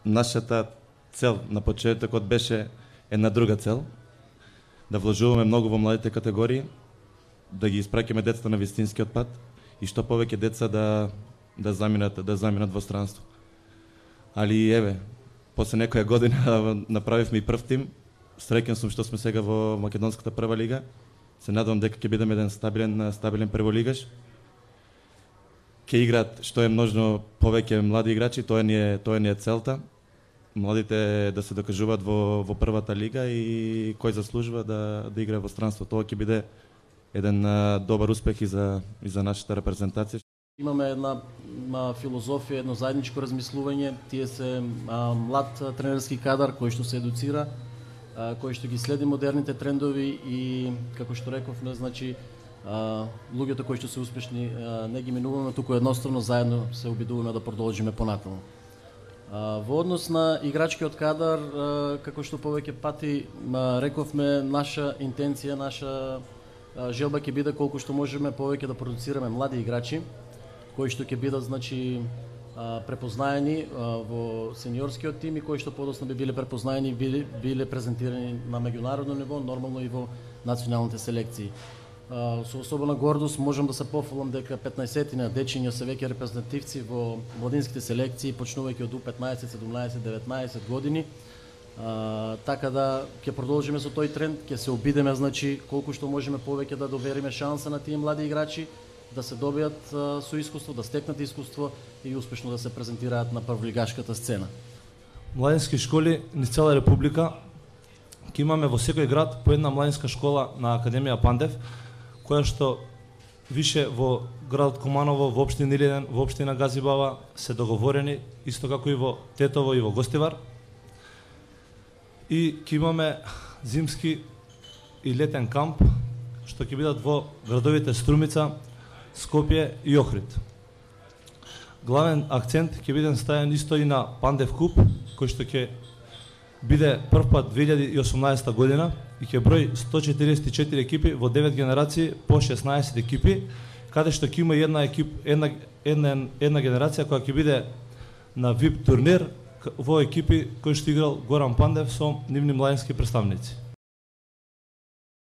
нашата цел на почетокот беше една друга цел, да вложуваме многу во младите категории, да ги испраќаме децата на вистинскиот пат и што повеќе деца да заминат во странство. Али еве, после некоја година направивме и прв тим. Среќен сум што сме сега во македонската прва лига. Се надевам дека ќе бидеме еден стабилен прволигаш. Ќе играат што е можно повеќе млади играчи, тоа ни е целта. Младите да се докажуваат во првата лига и кој заслужува да играе во странство. Тоа ќе биде еден добар успех и за нашата репрезентација. Имаме една филозофија, едно заедничко размислување. Тие се млад тренерски кадар кој што се едуцира, кој што ги следи модерните трендови и, како што рековме, значи, луѓето кои што се успешни не ги минуваме, туку едноставно заедно се обидуваме да продолжиме понатаму. Во однос на играчкиот кадар, како што повеќе пати рековме, наша интенција, наша желба ќе биде колку што можеме повеќе да продуцираме млади играчи, кои што ќе бидат, значи, препознаени во сениорскиот тим и кои што подоцна би биле препознаени и биле презентирани на меѓународно ниво, нормално и во националните селекции. Со особена гордост можам да се пофалам дека 15-тина дечиња се веќе репрезентативци во младинските селекции, почнувајќи од U15, 17, 19 години. Така да ќе продолжиме со тој тренд, ќе се обидеме, значи, колку што можеме повеќе да довериме шанса на тие млади играчи, да се добијат со искуство, да стекнат искуство и успешно да се презентираат на прволигашката сцена. Младински школи низ цела република ќе имаме во секој град по една младинска школа на Академија Пандев, која што више во градот Куманово, во општина Илинден, во општина Газибава се договорени, исто како и во Тетово и во Гостивар. И ќе имаме зимски и летен камп, што ќе бидат во градовите Струмица, Скопје и Охрид. Главен акцент ќе биде ставен исто и на Пандев куп, кој што ќе биде прв пат 2018 година и ќе брои 144 екипи во 9 генерации по 16 екипи, каде што ќе има една генерација која ќе биде на VIP турнир во екипи кои што играл Горан Пандев со нивни младински представници.